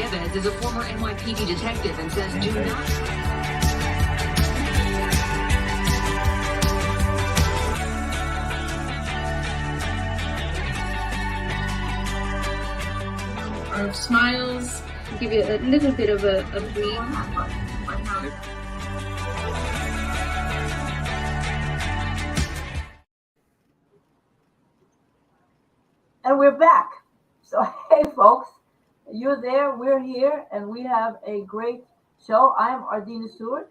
Evans is a former NYPD detective and says do not... Our smiles give you a little bit of a breathe. And we're back. So, hey, folks, you're there, we're here, and we have a great show. I am Ardina Stewart.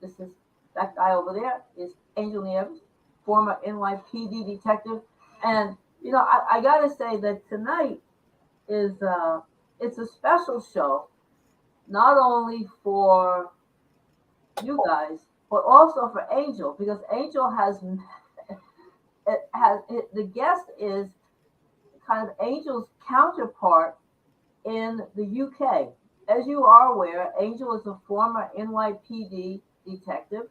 This is that guy over there is Angel Nieves, former NYPD detective. And, you know, I got to say that tonight is it's a special show, not only for you guys, but also for Angel, because Angel the guest is kind of Angel's counterpart in the UK. As you are aware, Angel is a former NYPD detective,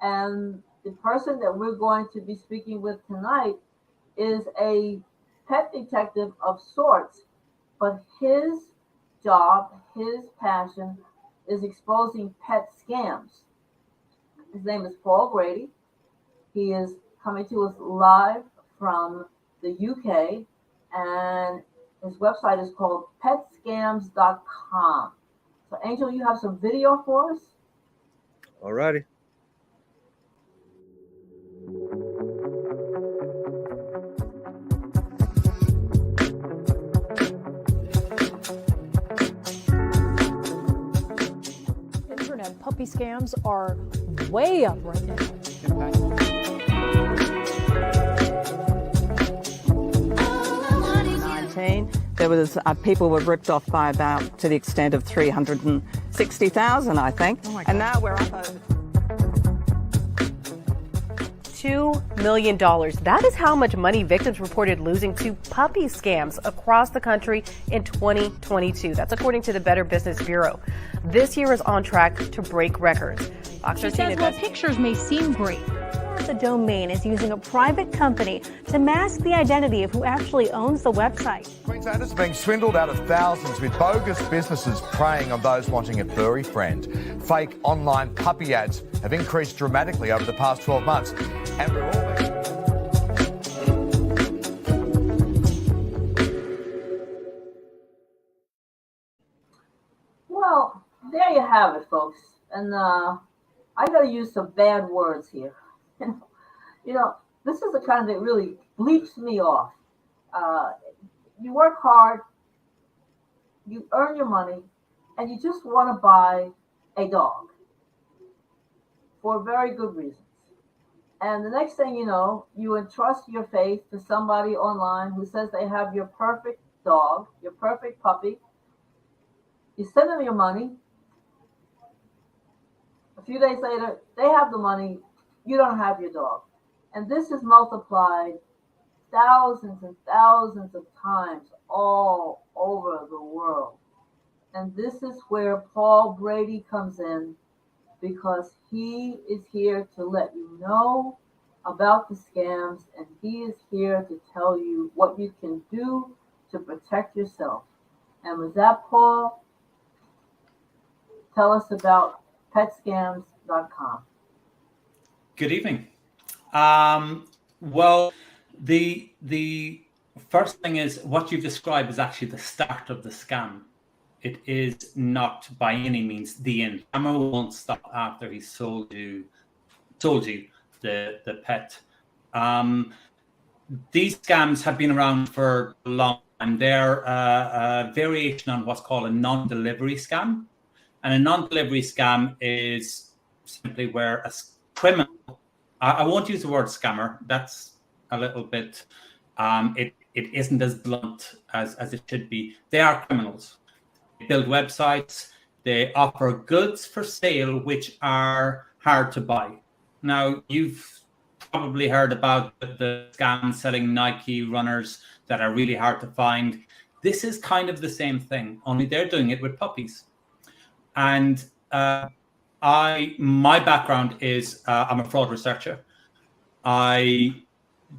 and the person that we're going to be speaking with tonight is a pet detective of sorts, but his job, his passion is exposing pet scams. His name is Paul Brady. He is coming to us live from the UK, and his website is called petscams.com. So, Angel, you have some video for us? All righty. Internet puppy scams are way up right now. There was people were ripped off by about to the extent of 360,000, I think, and now we're up over $2 million. That is how much money victims reported losing to puppy scams across the country in 2022. That's according to the Better Business Bureau. This year is on track to break records. She says while pictures may seem great, the domain is using a private company to mask the identity of who actually owns the website. Queenslanders are being swindled out of thousands with bogus businesses preying on those wanting a furry friend. Fake online puppy ads have increased dramatically over the past 12 months. And we're all... Well, there you have it, folks. And I got to use some bad words here. You know, this is the kind that really bleeps me off. You work hard, you earn your money, and you just want to buy a dog for very good reasons. And the next thing you know, you entrust your faith to somebody online who says they have your perfect dog, your perfect puppy. You send them your money. A few days later, they have the money. You don't have your dog. And this is multiplied thousands and thousands of times all over the world. And this is where Paul Brady comes in, because he is here to let you know about the scams, and he is here to tell you what you can do to protect yourself. And with that, Paul, tell us about petscams.com. Good evening. Well, the first thing is what you've described is actually the start of the scam. It is not by any means the end. Scammer won't stop after he's told you the pet. These scams have been around for a long time. They're a variation on what's called a non-delivery scam. And a non-delivery scam is simply where a criminal, I won't use the word scammer, that's a little bit, it isn't as blunt as it should be. They are criminals. They build websites, they offer goods for sale which are hard to buy. Now, you've probably heard about the scam selling Nike runners that are really hard to find. This is kind of the same thing, only they're doing it with puppies. And my background is I'm a fraud researcher. I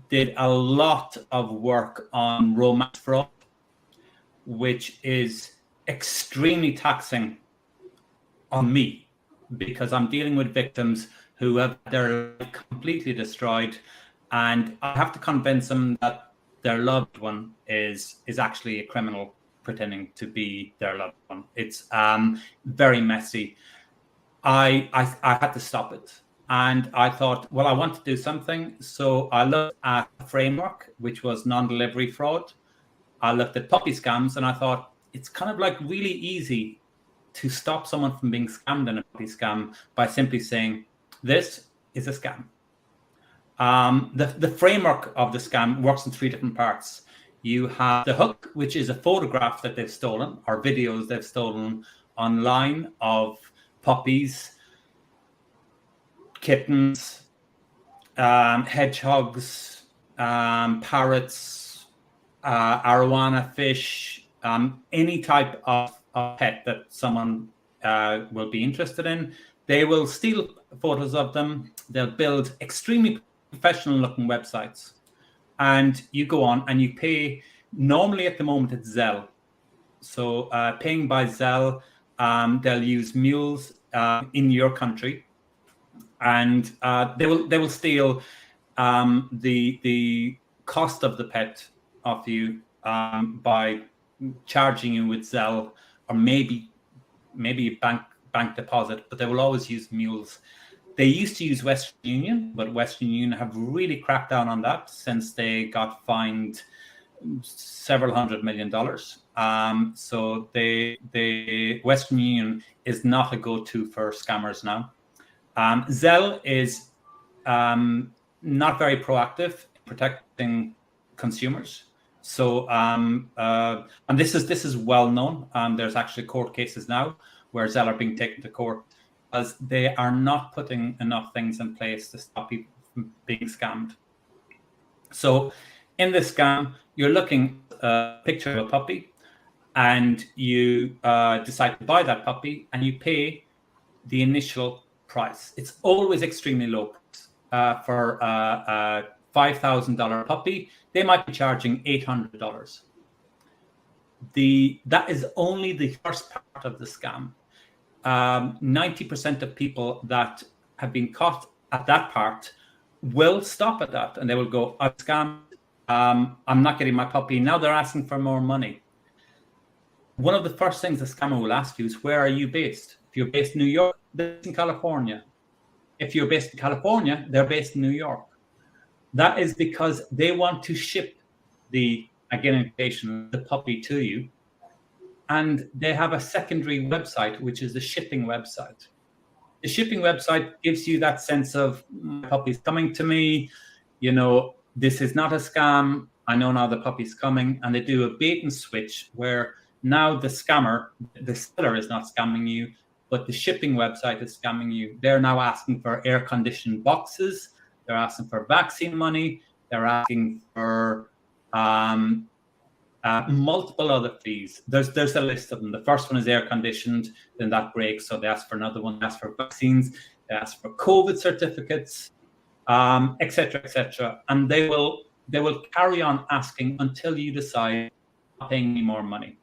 did a lot of work on romance fraud, which is extremely taxing on me because I'm dealing with victims who have their life completely destroyed, and I have to convince them that their loved one is actually a criminal pretending to be their loved one. It's very messy. I had to stop it, and I thought, well, I want to do something. So I looked at a framework, which was non-delivery fraud. I looked at puppy scams, and I thought it's kind of like really easy to stop someone from being scammed in a puppy scam by simply saying, this is a scam. The framework of the scam works in 3 different parts. You have the hook, which is a photograph that they've stolen or videos they've stolen online of puppies, kittens, hedgehogs, parrots, arowana fish, any type of pet that someone will be interested in. They will steal photos of them. They'll build extremely professional looking websites. And you go on and you pay, normally at the moment it's Zelle. So paying by Zelle, they'll use mules in your country, and they will steal the cost of the pet off you by charging you with Zelle or maybe bank deposit, but they will always use mules. They used to use Western Union, but Western Union have really cracked down on that since they got fined several $100 million. So the Western Union is not a go-to for scammers now. Zelle is not very proactive in protecting consumers. So, and this is well known. There's actually court cases now where Zelle are being taken to court because they are not putting enough things in place to stop people from being scammed. So, in this scam, you're looking at a picture of a puppy, and you decide to buy that puppy, and you pay the initial price. It's always extremely low for a $5,000 puppy. They might be charging $800. That is only the first part of the scam. 90% of people that have been caught at that part will stop at that, and they will go, "I'm scammed. I'm not getting my puppy." Now they're asking for more money. One of the first things the scammer will ask you is, where are you based? If you're based in New York, they're based in California. If you're based in California, they're based in New York. That is because they want to ship the puppy to you. And they have a secondary website, which is the shipping website. The shipping website gives you that sense of, my puppy's coming to me. You know, this is not a scam. I know now the puppy's coming. And they do a bait and switch where now the scammer, the seller is not scamming you, but the shipping website is scamming you. They're now asking for air-conditioned boxes. They're asking for vaccine money. They're asking for multiple other fees. There's a list of them. The first one is air-conditioned, then that breaks, so they ask for another one. They ask for vaccines. They ask for COVID certificates, etc., etc. And they will carry on asking until you decide not paying me more money.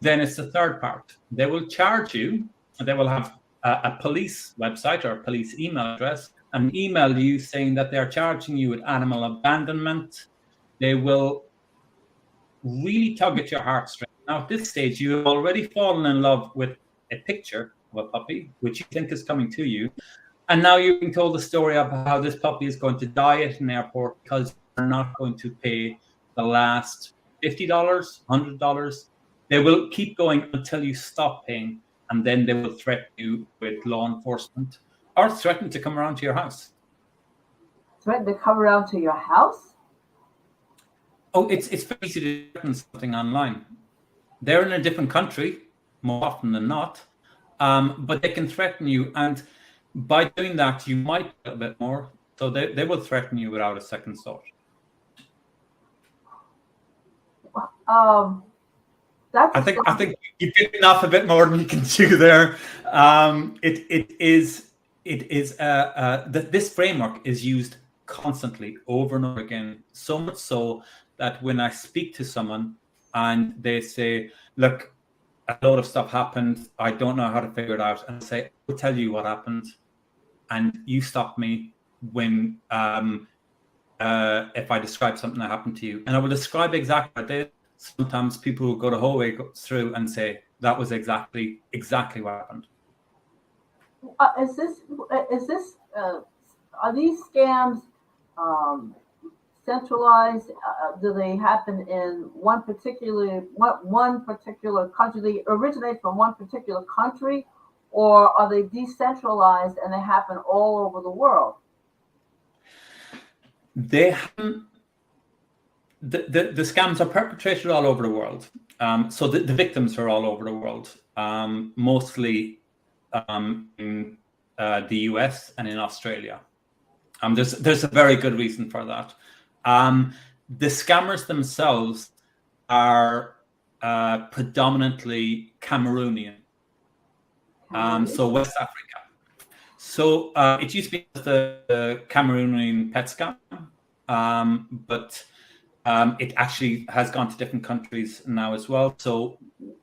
Then it's the third part. They will charge you. They will have a police website or a police email address and email you saying that they're charging you with animal abandonment. They will really tug at your heartstrings. Now, at this stage, you have already fallen in love with a picture of a puppy, which you think is coming to you. And now you're being told the story of how this puppy is going to die at an airport because you're not going to pay the last $50, $100. They will keep going until you stop paying, and then they will threaten you with law enforcement or threaten to come around to your house. Threaten to come around to your house? Oh, it's very easy to threaten something online. They're in a different country, more often than not, but they can threaten you, and by doing that, you might get a bit more. So they will threaten you without a second thought. I think you've bitten off a bit more than you can chew there. This framework is used constantly over and over again, so much so that when I speak to someone, and they say, look, a load of stuff happened. I don't know how to figure it out. And I say, I'll tell you what happened. And you stop me when if I describe something that happened to you. And I will describe exactly what I did. Sometimes people will go the whole way through and say, that was exactly what happened. Are these scams centralized? Do they happen in one particular country? They originate from one particular country, or are they decentralized and they happen all over the world? They happen. The scams are perpetrated all over the world. So the victims are all over the world, mostly in the US and in Australia. There's a very good reason for that. The scammers themselves are predominantly Cameroonian, so West Africa. So it used to be the Cameroonian pet scam, but it actually has gone to different countries now as well. So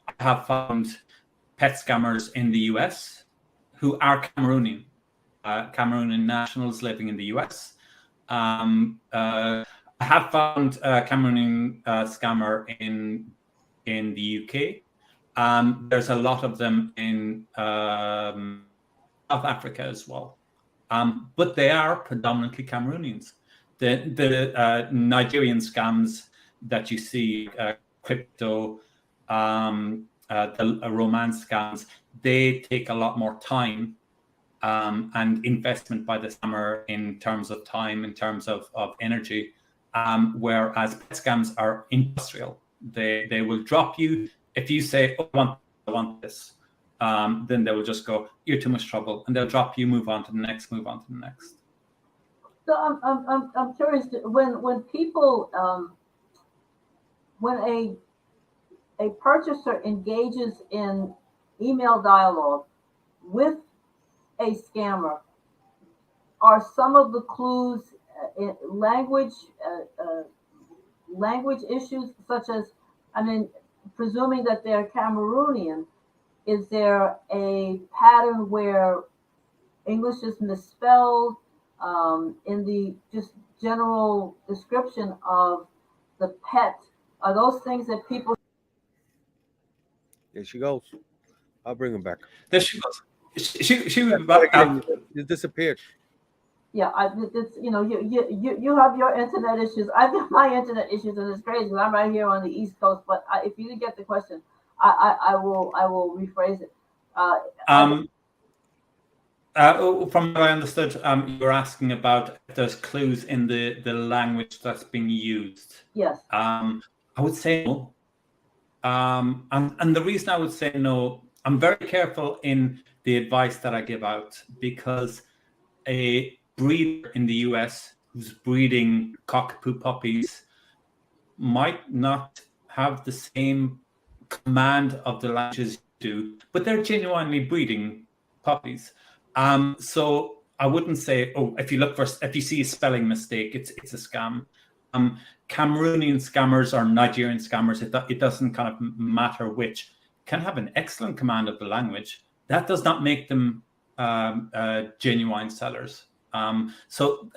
I have found pet scammers in the US who are Cameroonian. Cameroonian nationals living in the US. I have found a Cameroonian scammer in the UK. There's a lot of them in South Africa as well. But they are predominantly Cameroonians. The Nigerian scams that you see, crypto, the romance scams, they take a lot more time and investment by the scammer in terms of time, in terms of energy, whereas pet scams are industrial. They will drop you if you say, oh, I want this, then they will just go, you're too much trouble, and they'll drop you, move on to the next. So I'm curious, when people when a purchaser engages in email dialogue with a scammer, are some of the clues language issues, such as, I mean, presuming that they're Cameroonian, is there a pattern where English is misspelled in the just general description of the pet? Are those things that people? There she goes. I'll bring him back. There she goes. She You disappeared. Yeah, you have your internet issues. I've got my internet issues, and it's crazy. I'm right here on the East Coast, but if you didn't get the question, I will rephrase it. From what I understood, you were asking about if there's clues in the language that's being used. Yes. I would say no. And the reason I would say no, I'm very careful in the advice that I give out, because a breeder in the US who's breeding cockapoo puppies might not have the same command of the languages you do, but they're genuinely breeding puppies. So I wouldn't say, oh, if you see a spelling mistake, it's a scam. Cameroonian scammers or Nigerian scammers, it doesn't kind of matter which, can have an excellent command of the language. That does not make them genuine sellers. So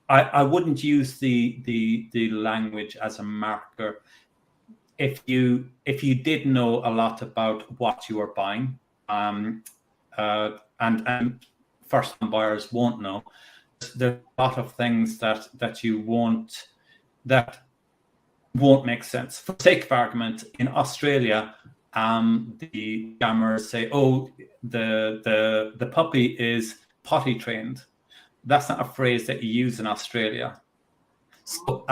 I wouldn't use the language as a marker. If you did know a lot about what you are buying, and first-time buyers won't know, there's a lot of things that won't make sense. For sake of argument, in Australia, the scammers say, "Oh, the puppy is potty trained." That's not a phrase that you use in Australia. So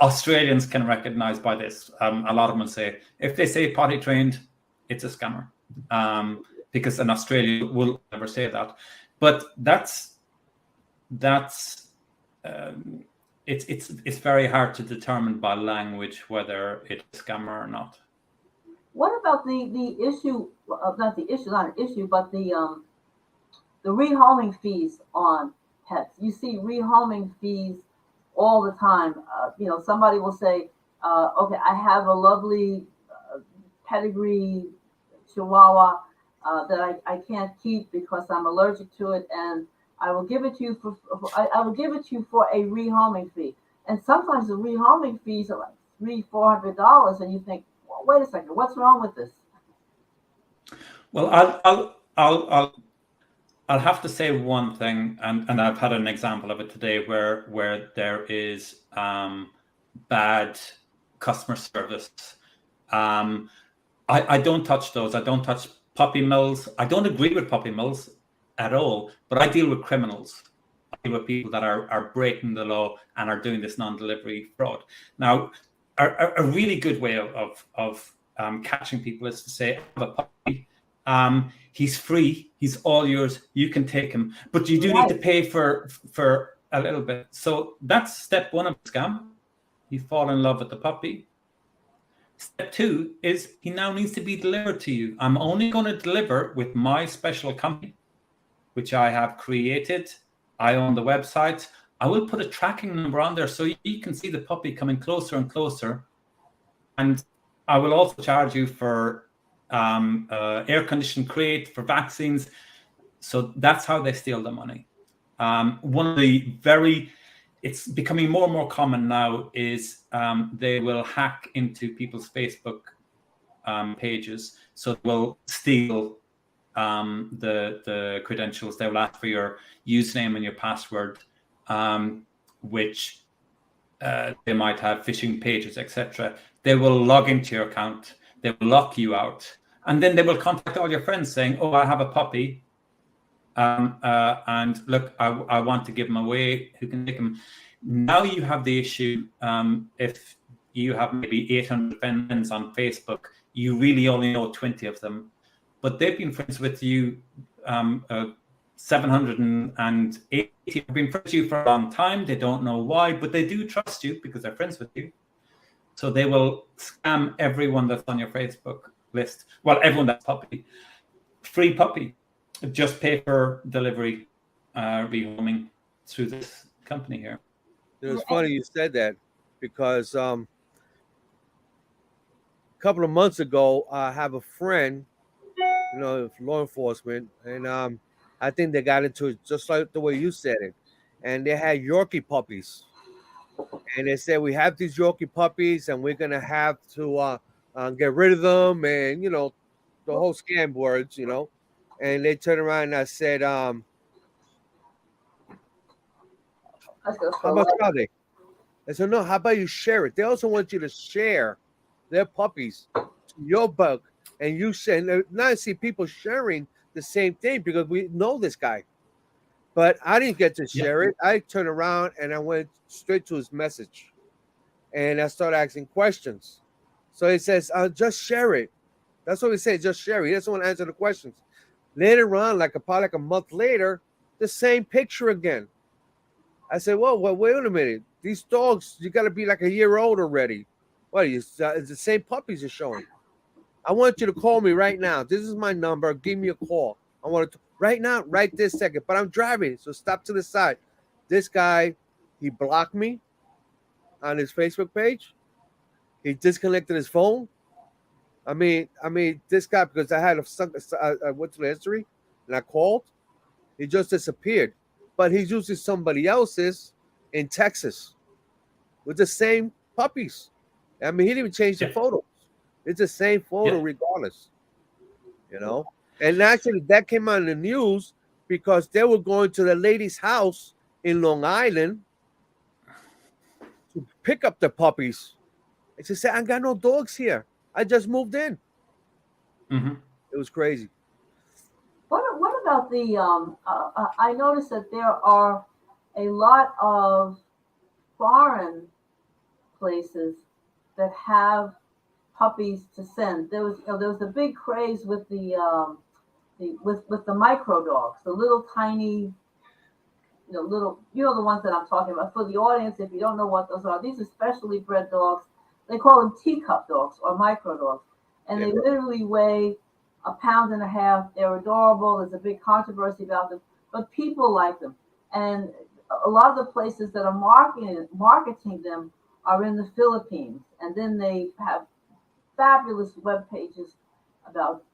Australians can recognize by this. A lot of them will say, if they say potty trained, it's a scammer, because in Australia will never say that. But it's very hard to determine by language whether it's a scammer or not. What about the issue? Not an issue, but the rehoming fees on pets. You see rehoming fees all the time. Somebody will say, okay, I have a lovely pedigree Chihuahua that I can't keep because I'm allergic to it, and I will give it to you I will give it to you for a rehoming fee. And sometimes the rehoming fees are like $300-400, and you think, well, wait a second, what's wrong with this? Well, I'll have to say one thing, and I've had an example of it today where there is bad customer service. I don't touch those. I don't touch puppy mills. I don't agree with puppy mills at all, but I deal with criminals. I deal with people that are breaking the law and are doing this non-delivery fraud. Now, a really good way of catching people is to say, I have a puppy. He's free. He's all yours. You can take him, but you do need to pay for a little bit. So that's step one of the scam. You fall in love with the puppy. Step two is he now needs to be delivered to you. I'm only going to deliver with my special company, which I have created. I own the website. I will put a tracking number on there so you can see the puppy coming closer and closer. And I will also charge you for air-conditioned crate, for vaccines. So that's how they steal the money. One of the it's becoming more and more common now is they will hack into people's Facebook pages. So they'll steal the credentials. They will ask for your username and your password, which they might have phishing pages, etc. They will log into your account. They will lock you out. And then they will contact all your friends saying, oh, I have a puppy. And look, I want to give him away. Who can take him? Now you have the issue. If you have maybe 800 friends on Facebook, you really only know 20 of them, but they've been friends with you. 780 have been friends with you for a long time. They don't know why, but they do trust you because they're friends with you. So they will scam everyone that's on your Facebook list. Well, everyone that's puppy. Free puppy. Just pay for delivery, rehoming through this company here. It was funny you said that because a couple of months ago, I have a friend, law enforcement, and I think they got into it just like the way you said it. And they had Yorkie puppies. And they said, we have these Yorkie puppies and we're going to have to get rid of them. And, the whole scam words, And they turned around and I said, how much are they? I said, no, how about you share it? They also want you to share their puppies to your book. And you send, now I see people sharing the same thing because we know this guy. But I didn't get to share it. I turned around and I went straight to his message. And I started asking questions. So he says, just share it. That's what he said, just share it. He doesn't want to answer the questions. Later on, probably a month later, the same picture again. I said, well, wait a minute. These dogs, you got to be like a year old already. What, it's the same puppies you're showing. I want you to call me right now. This is my number. Give me a call. I want to, right now, right this second. But I'm driving, so stop to the side. This guy, he blocked me on his Facebook page. He disconnected his phone. I mean, this guy, because I had I went to the history and I called, he just disappeared. But he's using somebody else's in Texas with the same puppies. I mean, he didn't even change the photos. It's the same photo regardless, And actually, that came out in the news because they were going to the lady's house in Long Island to pick up the puppies. And she said, I got no dogs here. I just moved in. Mm-hmm. It was crazy. What about the, I noticed that there are a lot of foreign places that have puppies to send. There was a big craze with the micro dogs, the little tiny, the ones that I'm talking about. For the audience, if you don't know what those are, these are specially bred dogs. They call them teacup dogs or micro dogs, and they literally weigh 1.5 pounds. They're adorable. There's a big controversy about them, but people like them, and a lot of the places that are marketing them are in the Philippines, and then they have fabulous web pages about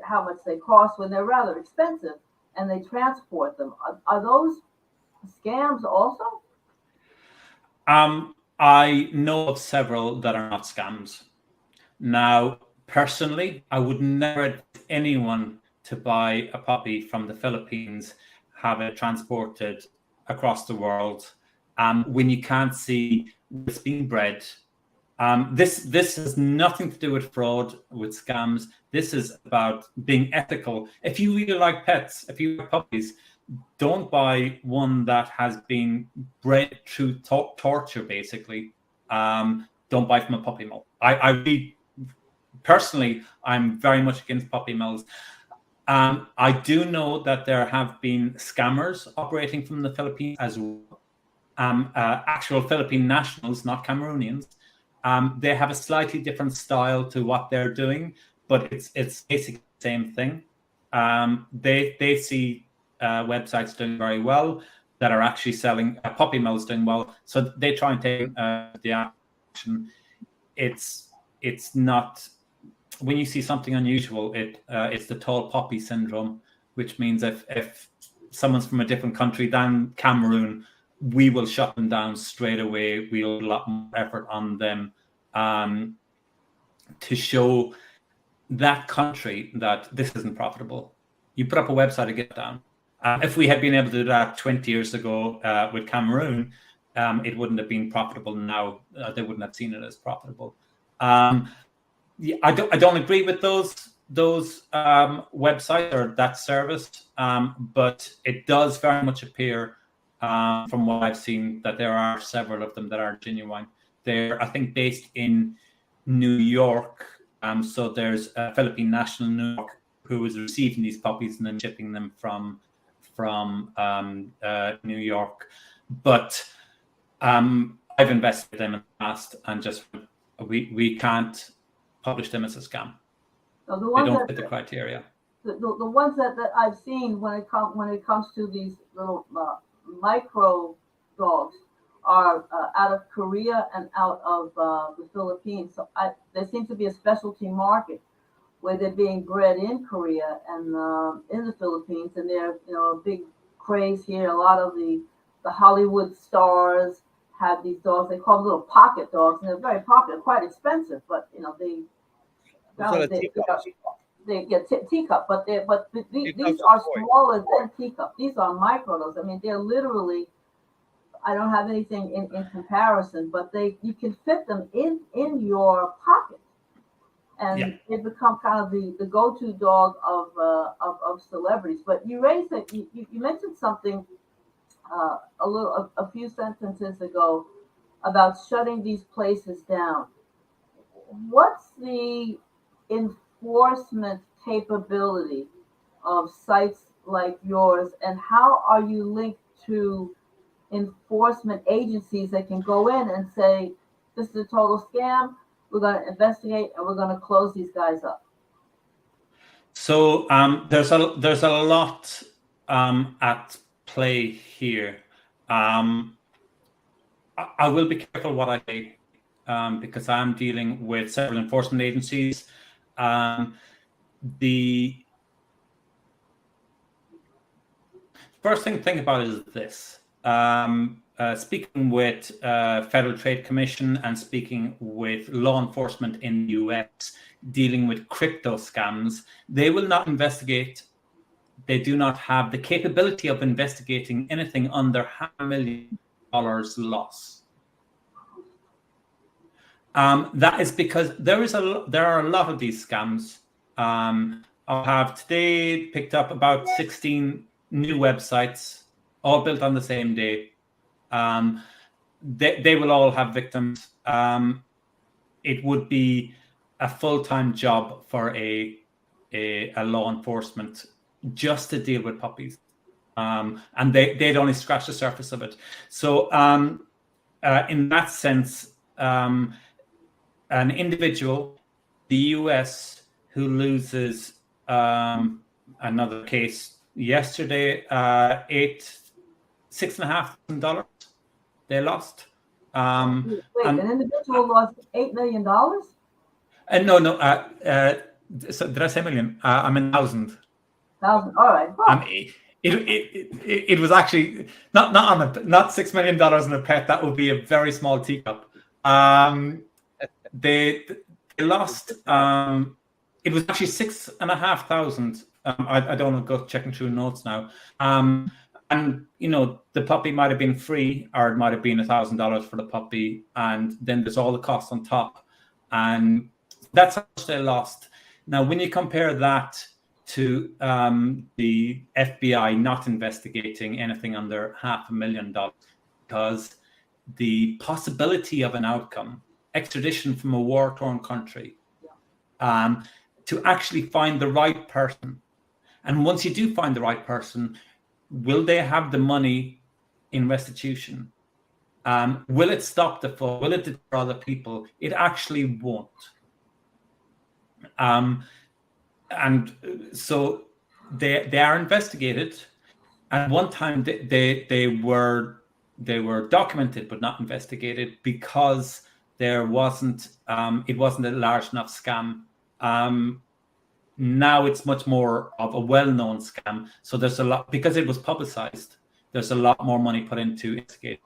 how much they cost when they're rather expensive, and they transport them. Are those scams also? I know of several that are not scams. Now, personally, I would never advise anyone to buy a puppy from the Philippines, have it transported across the world, when you can't see where it's being bred. This has nothing to do with fraud, with scams. This is about being ethical. If you really like pets, if you like puppies, don't buy one that has been bred through torture, basically. Don't buy from a puppy mill. I really, personally, I'm very much against puppy mills. I do know that there have been scammers operating from the Philippines as well. Actual Philippine nationals, not Cameroonians. They have a slightly different style to what they're doing, but it's basically the same thing. They see websites doing very well that are actually selling puppy mills doing well, so they try and take the action. It's not, when you see something unusual, it's the tall poppy syndrome, which means if someone's from a different country than Cameroon, we will shut them down straight away. We'll put a lot more effort on them to show that country that this isn't profitable. You put up a website to get down. If we had been able to do that 20 years ago with Cameroon, it wouldn't have been profitable now. They wouldn't have seen it as profitable. I don't agree with those websites or that service, but it does very much appear, from what I've seen, that there are several of them that are genuine. They're, I think, based in New York. So there's a Philippine national in New York who is receiving these puppies and then shipping them from New York. But I've investigated them in the past, and just we can't publish them as a scam. So they don't fit the criteria. The ones that I've seen when it comes to these little micro dogs are out of Korea and out of the Philippines. So there seems to be a specialty market where they're being bred in Korea and in the Philippines, and they're a big craze here. A lot of the Hollywood stars have these dogs. They call them little pocket dogs, and they're very popular, quite expensive. But they get teacup, but these are smaller than teacup. These are micro dogs. I mean, they're literally, I don't have anything in comparison, but you can fit them in your pocket, and they become kind of the go-to dog of celebrities. But you mentioned something a few sentences ago about shutting these places down. What's the enforcement capability of sites like yours, and how are you linked to enforcement agencies that can go in and say, this is a total scam, we're going to investigate, and we're going to close these guys up? So there's a lot at play here. I will be careful what I say, because I'm dealing with several enforcement agencies. The first thing to think about is this. Speaking with Federal Trade Commission and speaking with law enforcement in the US dealing with crypto scams, they will not investigate. They do not have the capability of investigating anything under $500,000 loss. That is because there are a lot of these scams. I have today picked up about 16 new websites, all built on the same day. They will all have victims. It would be a full-time job for a law enforcement just to deal with puppies, and they'd only scratch the surface of it. So in that sense, an individual, the US, who loses another case yesterday, $6,500 they lost. Wait, and an individual lost $8 million? no. So did I say million? I mean thousand. Thousand. All right. Huh. It was actually not $6 million in a pet. That would be a very small teacup. They lost. It was actually 6,500. I don't want to go checking through notes now. And the puppy might have been free, or it might have been $1,000 for the puppy, and then there's all the costs on top, and that's how much they lost. Now, when you compare that to the FBI not investigating anything under $500,000, because the possibility of an outcome, extradition from a war-torn country, to actually find the right person, and once you do find the right person, will they have the money in restitution? Will it stop the flow? Will it deter other people? It actually won't. And so they are investigated. At one time, they were documented but not investigated because there wasn't it wasn't a large enough scam. Now it's much more of a well-known scam. So there's a lot, because it was publicized, there's a lot more money put into investigate.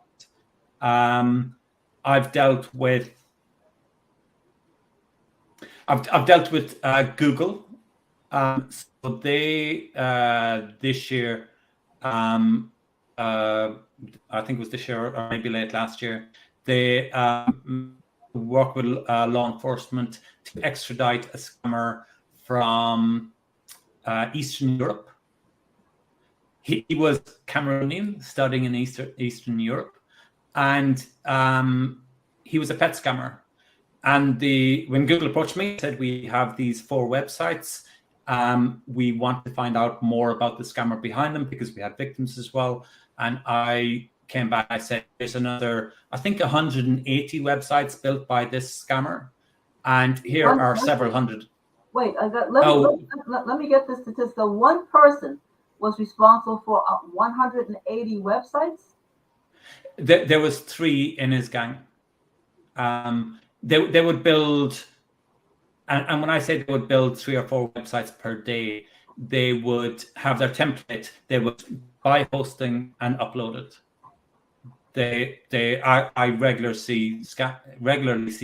I've dealt with Google. So they this year, I think it was this year or maybe late last year, they work with law enforcement to extradite a scammer from Eastern Europe. He was Cameroonian, studying in Eastern Europe, and he was a pet scammer. And when Google approached me, said, we have these 4 websites. We want to find out more about the scammer behind them, because we had victims as well. And I came back, I said, there's another, I think 180 websites built by this scammer. And here are several hundred. Wait, let me get this statistic. So one person was responsible for 180 websites? There was 3 in his gang. They would build, and when I say they would build 3 or 4 websites per day, they would have their template. They would buy hosting and upload it. I regularly see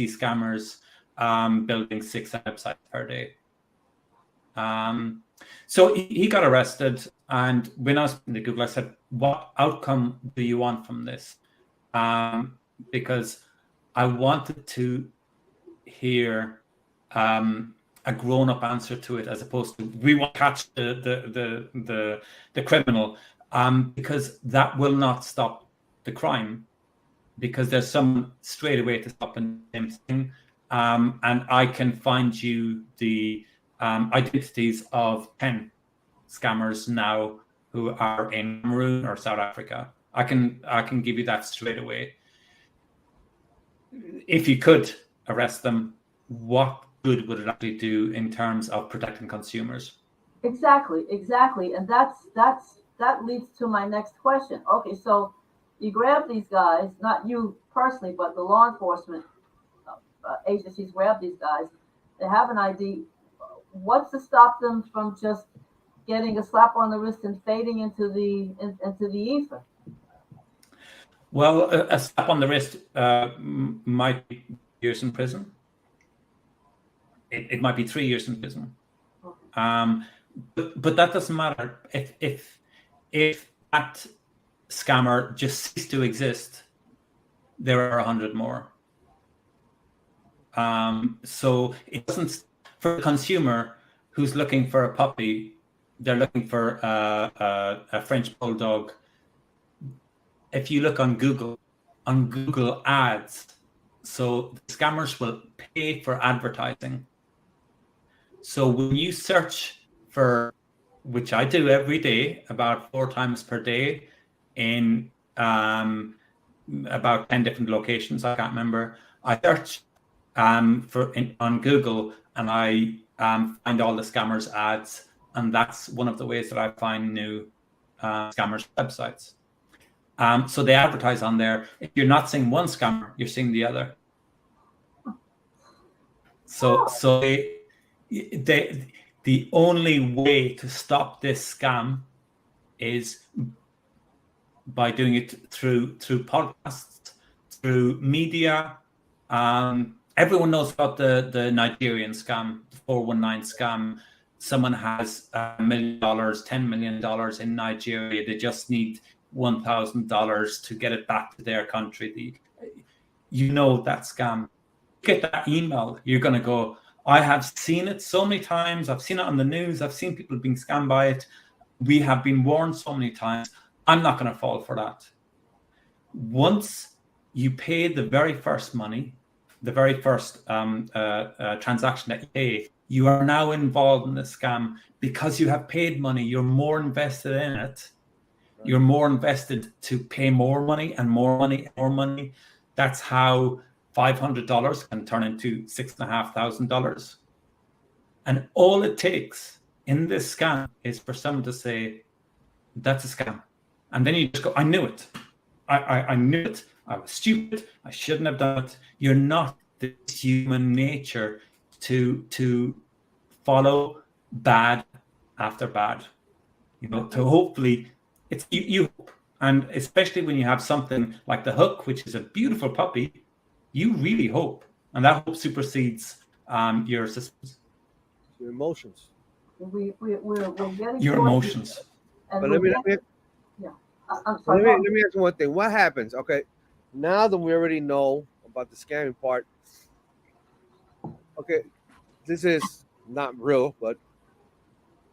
scammers building 6 websites per day. So he got arrested, and when I was in the Google, I said, "What outcome do you want from this?" Because I wanted to hear a grown-up answer to it, as opposed to we want to catch the criminal, because that will not stop the crime, because there's someone straight away to stop and thing, and I can find you the identities of 10 scammers now who are in Cameroon or South Africa. I can give you that straight away. If you could arrest them, what good would it actually do in terms of protecting consumers? Exactly, and that leads to my next question. Okay, so you grab these guys, not you personally, but the law enforcement agencies grab these guys. They have an ID. What's to stop them from just getting a slap on the wrist and fading into the ether? Well, a slap on the wrist might be years in prison. It might be 3 years in prison. But that doesn't matter. If that scammer just ceased to exist, there are 100 more. So it doesn't, for a consumer who's looking for a puppy, they're looking for a French bulldog. If you look on Google ads, so the scammers will pay for advertising. So when you search for, which I do every day, about 4 times per day, in about 10 different locations, I can't remember, I search on Google, and I find all the scammers ads, and that's one of the ways that I find new scammers websites. So they advertise on there. If you're not seeing one scammer, you're seeing the other. So the only way to stop this scam is by doing it through podcasts, through media. Everyone knows about the Nigerian scam, the 419 scam. Someone has $1 million, $10 million in Nigeria. They just need $1,000 to get it back to their country. You know that scam. Get that email, you're going to go, I have seen it so many times. I've seen it on the news. I've seen people being scammed by it. We have been warned so many times. I'm not going to fall for that. Once you pay the very first money, the very first transaction that you pay, you are now involved in the scam because you have paid money. You're more invested in it. You're more invested to pay more money and more money and more money. That's how $500 can turn into $6,500. And all it takes in this scam is for someone to say, that's a scam. And then you just go, I knew it. I knew it. I was stupid. I shouldn't have done it. You're not the human nature to follow bad after bad. You know, to hopefully, it's you hope. And especially when you have something like the Hook, which is a beautiful puppy, you really hope, and that hope supersedes your suspicions. Your emotions. We're getting your emotions. But let me ask you one thing. What happens? Okay, now that we already know about the scamming part. Okay, this is not real, but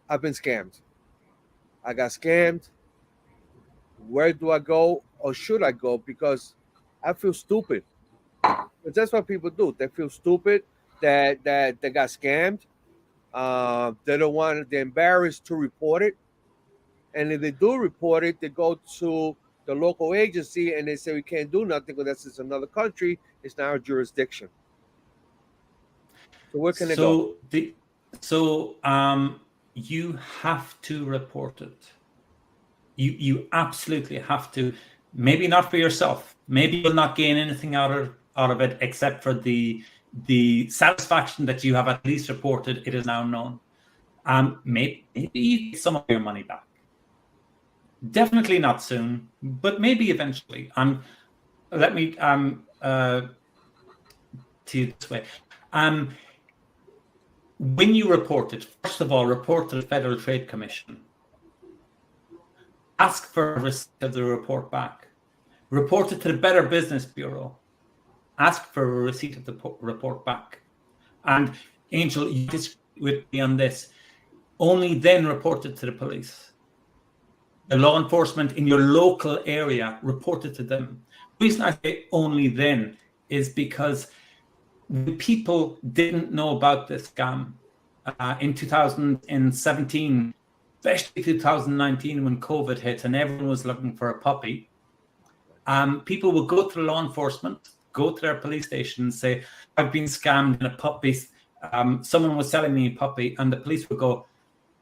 I've been scammed. I got scammed. Where do I go, or should I go? Because I feel stupid. But that's what people do. They feel stupid that they got scammed. They don't want. They're embarrassed to report it, and if they do report it, they go to the local agency and they say we can't do nothing because that's another country. It's not our jurisdiction. So where can they go? You have to report it. You absolutely have to. Maybe not for yourself. Maybe you'll not gain anything out of it except for the satisfaction that you have at least reported it is now known. Maybe you get some of your money back. Definitely not soon, but maybe eventually. Let me to you this way. When you report it, first of all, report to the Federal Trade Commission. Ask for a receipt of the report back. Report it to the Better Business Bureau. Ask for a receipt of the report back. And Angel, you disagree with me on this. Only then report it to the police. The law enforcement in your local area, report it to them. The reason I say only then is because when people didn't know about this scam in 2017, especially 2019 when COVID hit and everyone was looking for a puppy, people would go to law enforcement, go to their police station and say, I've been scammed in a puppy. Someone was selling me a puppy, and the police would go,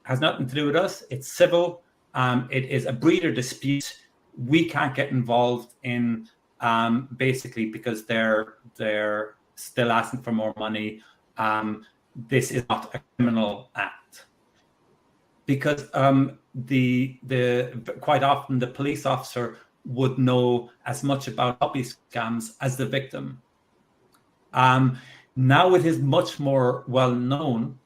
has nothing to do with us. It's civil. It is a breeder dispute. We can't get involved in basically because they're still asking for more money. This is not a criminal act. Because the quite often the police officer would know as much about puppy scams as the victim. Now it is much more well known.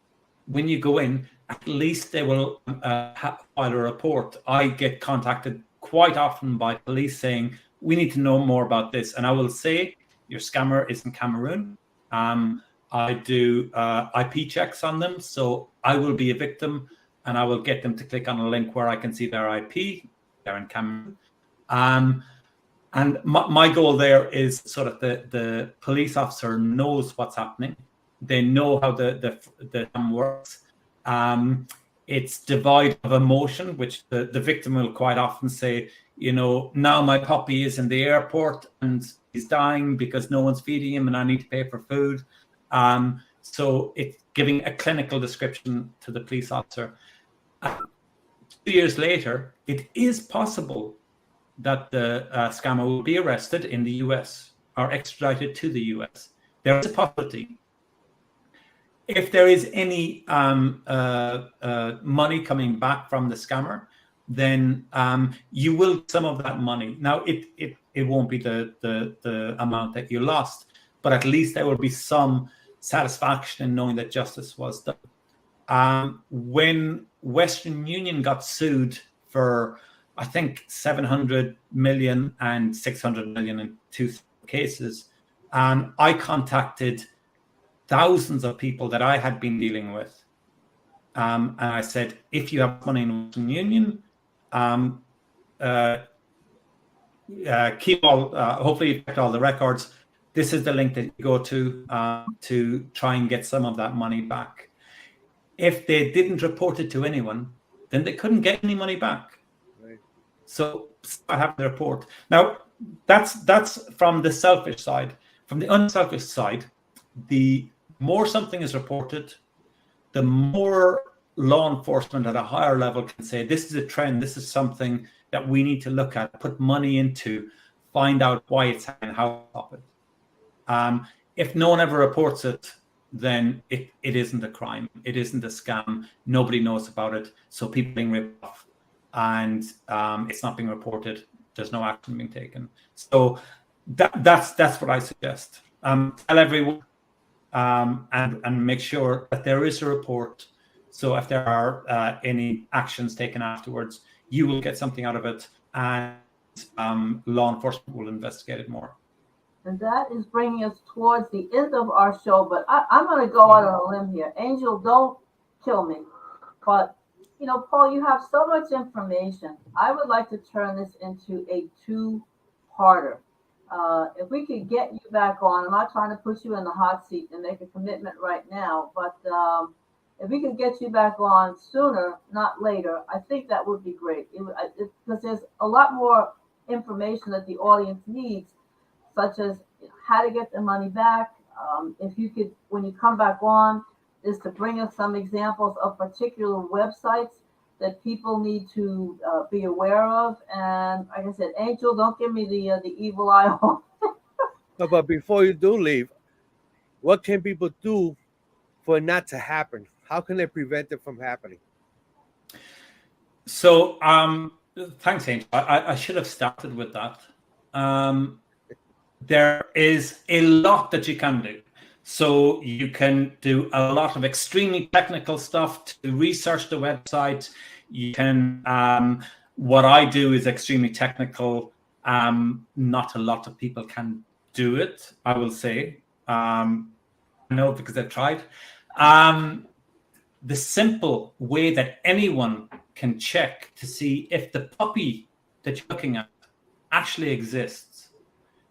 When you go in, at least they will file a report. I get contacted quite often by police saying, we need to know more about this. And I will say, your scammer is in Cameroon. I do IP checks on them. So I will be a victim and I will get them to click on a link where I can see their IP. They're in Cameroon. And my goal there is sort of the police officer knows what's happening. They know how the works. It's devoid of emotion, which the victim will quite often say, you know, now my puppy is in the airport and he's dying because no one's feeding him and I need to pay for food. So it's giving a clinical description to the police officer. 2 years later, it is possible that the scammer will be arrested in the US or extradited to the US. There is a possibility. If there is any money coming back from the scammer, then you will get some of that money. Now, it won't be the amount that you lost, but at least there will be some satisfaction in knowing that justice was done. When Western Union got sued for, I think, 700 million and 600 million in two cases, I contacted thousands of people that I had been dealing with. And I said, if you have money in Western Union, keep all, hopefully you kept all the records. This is the link that you go to try and get some of that money back. If they didn't report it to anyone, then they couldn't get any money back. Right. So I have the report. Now, that's from the selfish side. From the unselfish side, the more something is reported, the more law enforcement at a higher level can say, this is a trend, this is something that we need to look at, put money into, find out why it's happening, how to stop it. If no one ever reports it, then it isn't a crime. It isn't a scam. Nobody knows about it. So people being ripped off and it's not being reported. There's no action being taken. So that's what I suggest. Tell everyone and make sure that there is a report. So if there are any actions taken afterwards, you will get something out of it, and law enforcement will investigate it more. And that is bringing us towards the end of our show, but I'm going to go out on a limb here. Angel, don't kill me. But, you know, Paul, you have so much information. I would like to turn this into a two-parter. If we could get you back on, I'm not trying to put you in the hot seat and make a commitment right now, but if we could get you back on sooner, not later, I think that would be great. Because there's a lot more information that the audience needs, such as how to get the money back. If you could, when you come back on, is to bring us some examples of particular websites that people need to be aware of. And like I said, Angel, don't give me the evil eye. No, but before you do leave, what can people do for it not to happen? How can they prevent it from happening? So, thanks, Angel. I should have started with that. There is a lot that you can do. So you can do a lot of extremely technical stuff to research the website. You can, what I do is extremely technical. Not a lot of people can do it, I will say. I know because I've tried. The simple way that anyone can check to see if the puppy that you're looking at actually exists,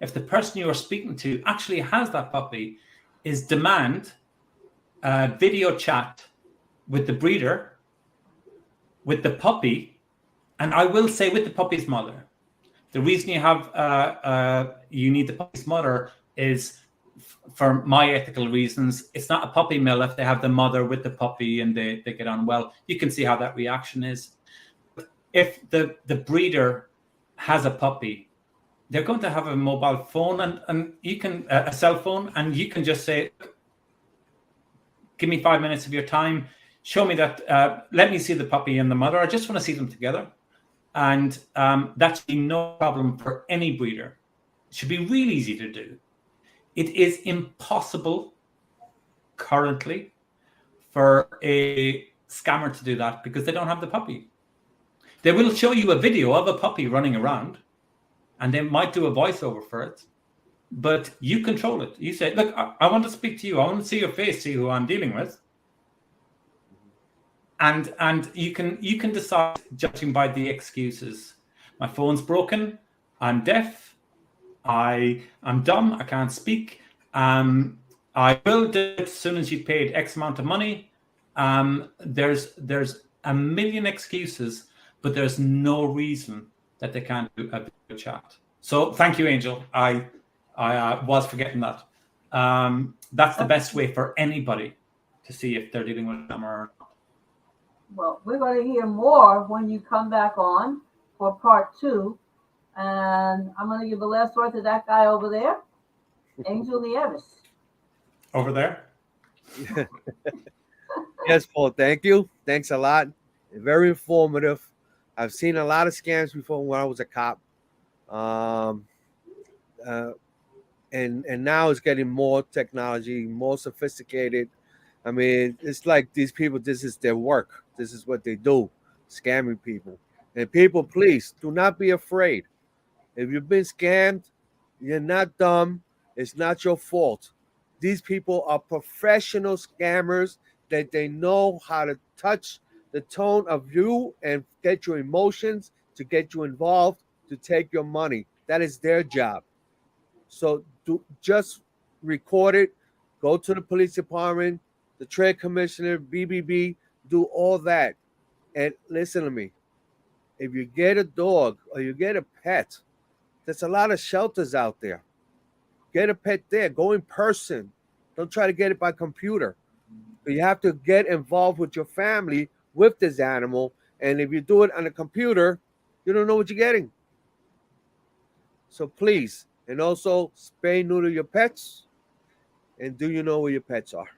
if the person you are speaking to actually has that puppy, is demand a video chat with the breeder, with the puppy, and I will say with the puppy's mother. The reason you have you need the puppy's mother is for my ethical reasons. It's not a puppy mill if they have the mother with the puppy and they get on well. You can see how that reaction is. If the breeder has a puppy, they're going to have a mobile phone and you can a cell phone, and you can just say, give me 5 minutes of your time, show me that, let me see the puppy and the mother. I just want to see them together. And that should be no problem for any breeder. It should be really easy to do. It is impossible currently for a scammer to do that because they don't have the puppy. They will show you a video of a puppy running around, and they might do a voiceover for it, but you control it. You say, look, I want to speak to you. I want to see your face, see who I'm dealing with. And you can decide, judging by the excuses. My phone's broken. I'm deaf. I'm dumb. I can't speak. I will do it as soon as you paid X amount of money. There's a million excuses, but there's no reason that they can't do a video chat. So thank you, Angel. I was forgetting that. That's the best way for anybody to see if they're dealing with a scammer or not. Well, we're going to hear more when you come back on for part 2. And I'm going to give the last word to that guy over there, Angel Nieves. Over there. Yes, Paul. Thank you. Thanks a lot. Very informative. I've seen a lot of scams before when I was a cop. And now it's getting more technology, more sophisticated. I mean, it's like these people, this is their work. This is what they do, scamming people. And people, please do not be afraid. If you've been scammed, you're not dumb. It's not your fault. These people are professional scammers that they know how to touch the tone of you and get your emotions to get you involved to take your money. That is their job. So just record it, go to the police department, the trade commissioner, BBB, do all that. And listen to me. If you get a dog or you get a pet, there's a lot of shelters out there. Get a pet there. Go in person. Don't try to get it by computer. But you have to get involved with your family with this animal. And if you do it on a computer, you don't know what you're getting. So please, and also spay neuter your pets. And do you know where your pets are?